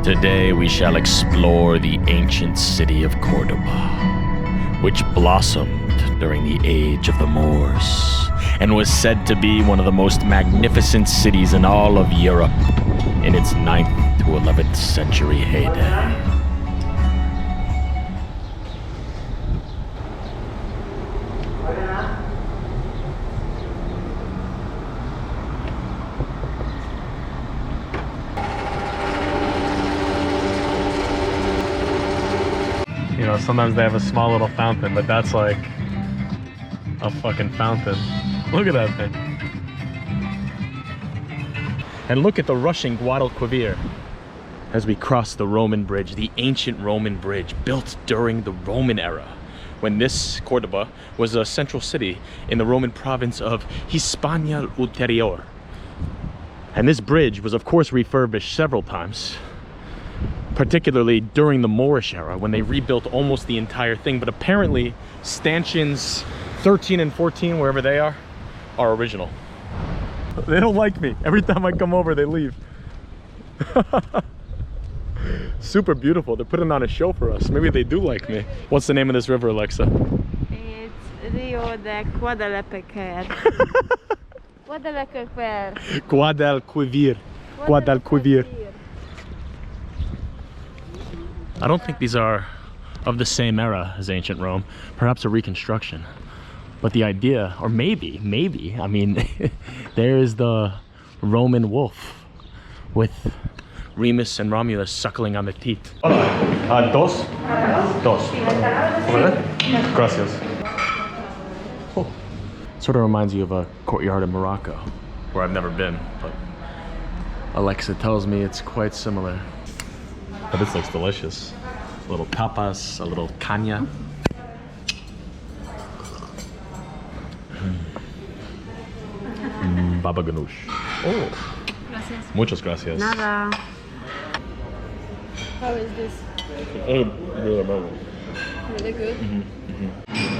Today we shall explore the ancient city of Córdoba, which blossomed during the age of the Moors and was said to be one of the most magnificent cities in all of Europe in its 9th to 11th century heyday. You know, sometimes they have a small little fountain, but that's like a fucking fountain. Look at that thing. And look at the rushing Guadalquivir as we cross the Roman bridge, the ancient Roman bridge built during the Roman era, when this Córdoba was a central city in the Roman province of Hispania Ulterior. And this bridge was of course refurbished several times, particularly during the Moorish era when they rebuilt almost the entire thing. But apparently stanchions 13 and 14, wherever they are original. They don't like me. Every time I come over, they leave. Super beautiful. They're putting on a show for us. Maybe they do like me. What's the name of this river, Alexa? It's Rio de Guadalquivir. Guadalquivir. Guadalquivir. Guadalquivir. I don't think these are of the same era as ancient Rome, perhaps a reconstruction. But the idea, or maybe, I mean, there is the Roman wolf with Remus and Romulus suckling on the teeth. Dos? Dos. Gracias. Oh. Sort of reminds you of a courtyard in Morocco, where I've never been, but Alexa tells me it's quite similar. But this looks delicious. A little tapas, a little caña. Baba ganoush. Oh. Gracias. Muchas gracias. Nada. How is this? Really good.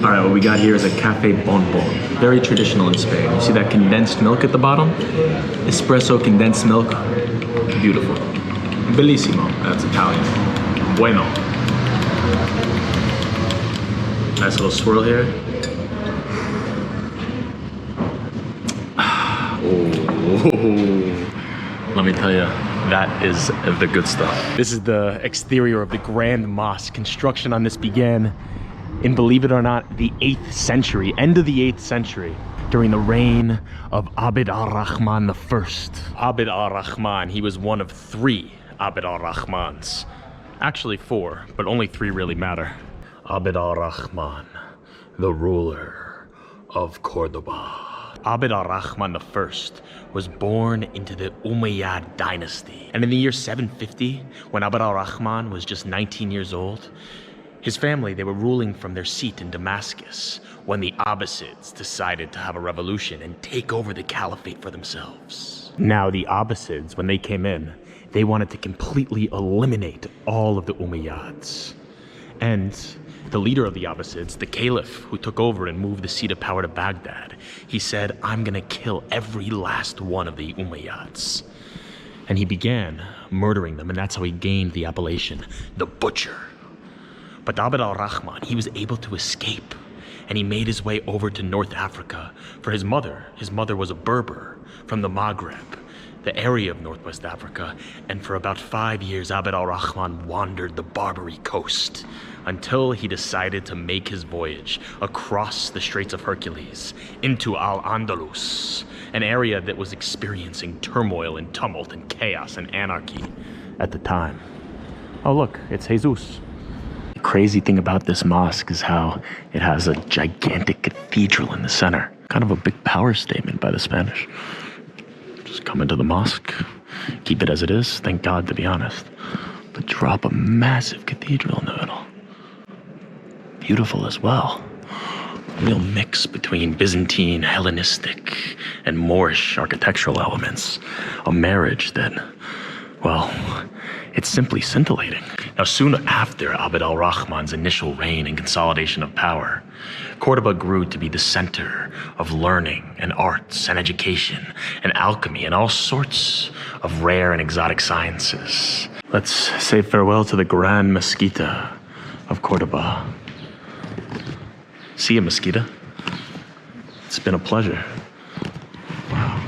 All right, what we got here is a cafe bonbon, very traditional in Spain. You see that condensed milk at the bottom? Espresso condensed milk, beautiful. Bellissimo, that's Italian. Bueno. Nice little swirl here. Oh, let me tell you, that is the good stuff. This is the exterior of the Grand Mosque. Construction on this began in, believe it or not, the 8th century, end of the 8th century, during the reign of Abd al Rahman I. Abd al Rahman, he was one of 3 Abd al Rahmans. Actually 4, but only 3 really matter. Abd al Rahman, the ruler of Córdoba. Abd al Rahman I was born into the Umayyad dynasty. And in the year 750, when Abd al Rahman was just 19 years old, his family, they were ruling from their seat in Damascus when the Abbasids decided to have a revolution and take over the caliphate for themselves. Now the Abbasids, when they came in, they wanted to completely eliminate all of the Umayyads. And the leader of the Abbasids, the caliph who took over and moved the seat of power to Baghdad, he said, I'm gonna kill every last one of the Umayyads. And he began murdering them, and that's how he gained the appellation, the Butcher. But Abd al Rahman, he was able to escape, and he made his way over to North Africa for his mother. His mother was a Berber from the Maghreb, the area of Northwest Africa, and for about 5 years, Abd al Rahman wandered the Barbary coast until he decided to make his voyage across the Straits of Hercules into Al-Andalus, an area that was experiencing turmoil and tumult and chaos and anarchy at the time. Oh look, it's Jesus. The crazy thing about this mosque is how it has a gigantic cathedral in the center. Kind of a big power statement by the Spanish. Just come into the mosque, keep it as it is, thank God to be honest, but drop a massive cathedral in the middle. Beautiful as well. A real mix between Byzantine, Hellenistic, and Moorish architectural elements. A marriage that, well, it's simply scintillating. Now, soon after Abd al Rahman's initial reign and consolidation of power, Córdoba grew to be the center of learning and arts and education and alchemy and all sorts of rare and exotic sciences. Let's say farewell to the grand Mesquita of Córdoba. See you, Mesquita. It's been a pleasure. Wow.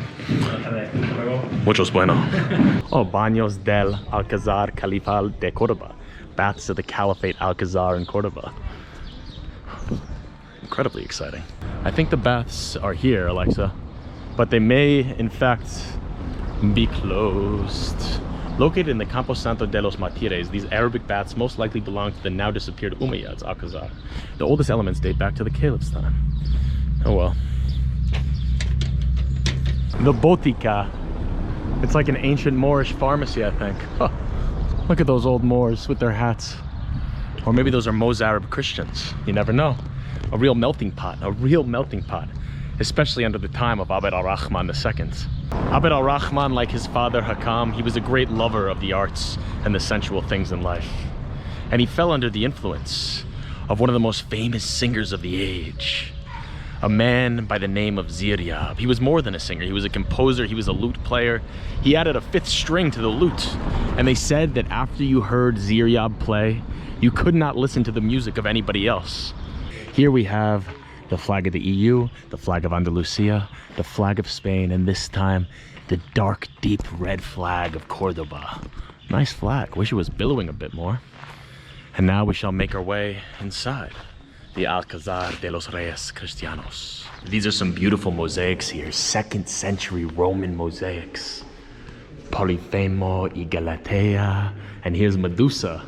Muchos bueno. Oh, Baños del Alcazar Califal de Córdoba. Baths of the Caliphate Alcazar in Córdoba. Incredibly exciting. I think the baths are here, Alexa, but they may, in fact, be closed. Located in the Campo Santo de los Martires, these Arabic baths most likely belong to the now disappeared Umayyads, Alcazar. The oldest elements date back to the Caliph's time. Oh well. The Botica. It's like an ancient Moorish pharmacy, I think. Huh. Look at those old Moors with their hats. Or maybe those are Mozarab Christians. You never know. A real melting pot, especially under the time of Abd al Rahman II. Abd al Rahman, like his father Hakam, he was a great lover of the arts and the sensual things in life. And he fell under the influence of one of the most famous singers of the age, a man by the name of Ziryab. He was more than a singer, he was a composer, he was a lute player. He added a fifth string to the lute. And they said that after you heard Ziryab play, you could not listen to the music of anybody else. Here we have the flag of the EU, the flag of Andalusia, the flag of Spain, and this time, the dark, deep red flag of Córdoba. Nice flag, wish it was billowing a bit more. And now we shall make our way inside the Alcazar de los Reyes Christianos. These are some beautiful mosaics here, 2nd century Roman mosaics. Polyphemo y Galatea, and here's Medusa.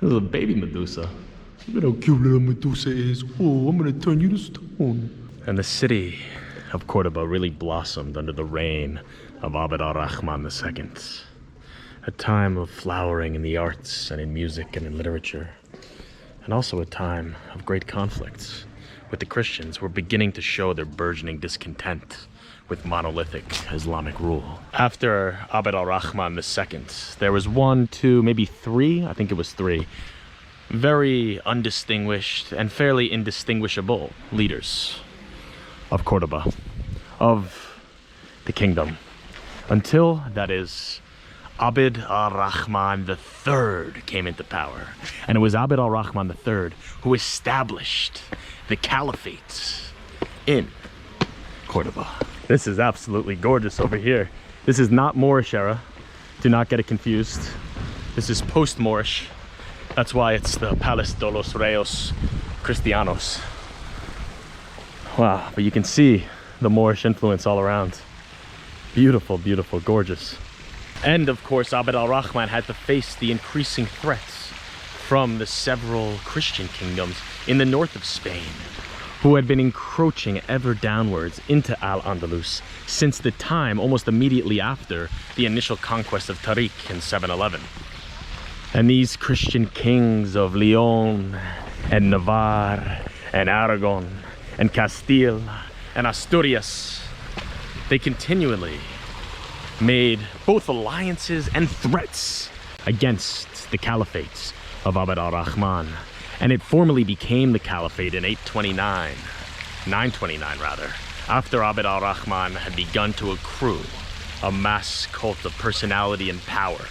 This is a baby Medusa. Look at how cute little Medusa is. Oh, I'm gonna turn you to stone. And the city of Córdoba really blossomed under the reign of Abd al Rahman II. A time of flowering in the arts and in music and in literature. And also a time of great conflicts, with the Christians who were beginning to show their burgeoning discontent with monolithic Islamic rule. After Abd al Rahman II, there was 1, 2, maybe 3, I think it was 3, very undistinguished and fairly indistinguishable leaders of Córdoba, of the kingdom, until, that is, Abd al Rahman III came into power. And it was Abd al Rahman III who established the caliphate in Córdoba. This is absolutely gorgeous over here. This is not Moorish era. Do not get it confused. This is post-Moorish. That's why it's the Palace de los Reyes Christianos. Wow, but you can see the Moorish influence all around. Beautiful, beautiful, gorgeous. And of course, Abd al Rahman had to face the increasing threats from the several Christian kingdoms in the north of Spain, who had been encroaching ever downwards into Al-Andalus since the time almost immediately after the initial conquest of Tariq in 711. And these Christian kings of Leon and Navarre and Aragon and Castile and Asturias, they continually made both alliances and threats against the caliphates of Abd al Rahman. And it formally became the caliphate in 929 rather, after Abd al Rahman had begun to accrue a mass cult of personality and power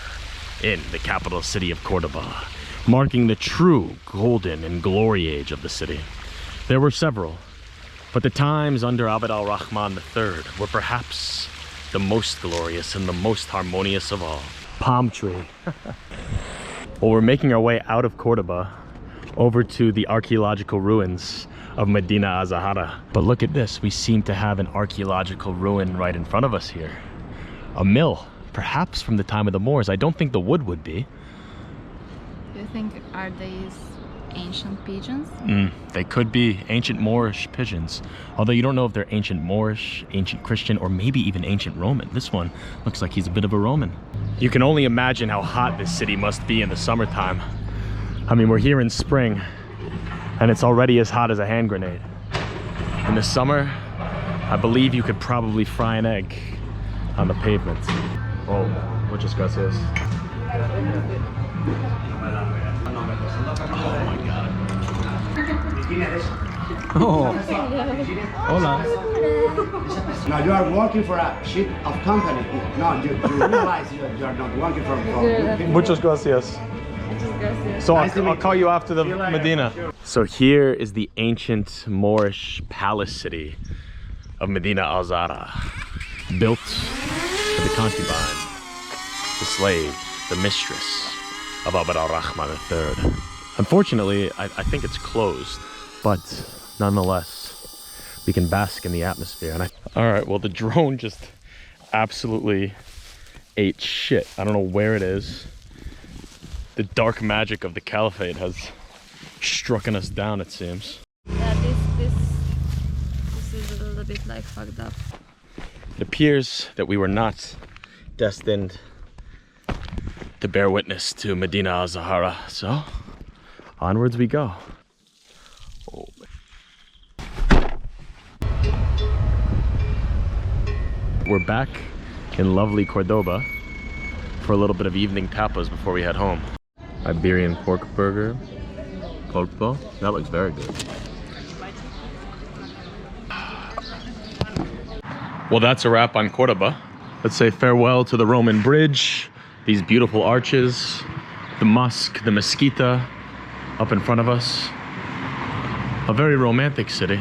in the capital city of Córdoba, marking the true golden and glory age of the city. There were several, but the times under Abd al Rahman III were perhaps the most glorious and the most harmonious of all. Palm tree. Well, we're making our way out of Córdoba over to the archaeological ruins of Medina Azahara. But look at this, we seem to have an archaeological ruin right in front of us here. A mill, perhaps from the time of the Moors. I don't think the wood would be. Do you think, are these ancient pigeons? They could be ancient Moorish pigeons. Although you don't know if they're ancient Moorish, ancient Christian, or maybe even ancient Roman. This one looks like he's a bit of a Roman. You can only imagine how hot this city must be in the summertime. I mean, we're here in spring, and it's already as hot as a hand grenade. In the summer, I believe you could probably fry an egg on the pavement. Oh, muchas gracias. Oh my God. Oh, hola. Now you are working for a ship of company. No, you realize you are not working for Muchas gracias. So I'll call you after the Medina. So here is the ancient Moorish palace city of Medina Azahara, built for the concubine, the slave, the mistress of Abd al Rahman III. Unfortunately, I think it's closed, but nonetheless, we can bask in the atmosphere. And all right, well, the drone just absolutely ate shit. I don't know where it is. The dark magic of the caliphate has struck us down, it seems. Yeah, this is a little bit like fucked up. It appears that we were not destined to bear witness to Medina Azahara, so onwards we go. Oh. We're back in lovely Córdoba for a little bit of evening tapas before we head home. Iberian pork burger, Córdoba. That looks very good. Well, that's a wrap on Córdoba. Let's say farewell to the Roman bridge, these beautiful arches, the mosque, the Mesquita up in front of us. A very romantic city.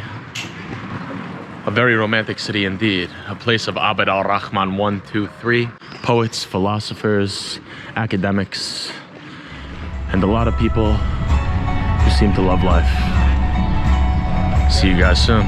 A very romantic city indeed. A place of Abd al Rahman 1, 2, 3. Poets, philosophers, academics, and a lot of people who seem to love life. See you guys soon.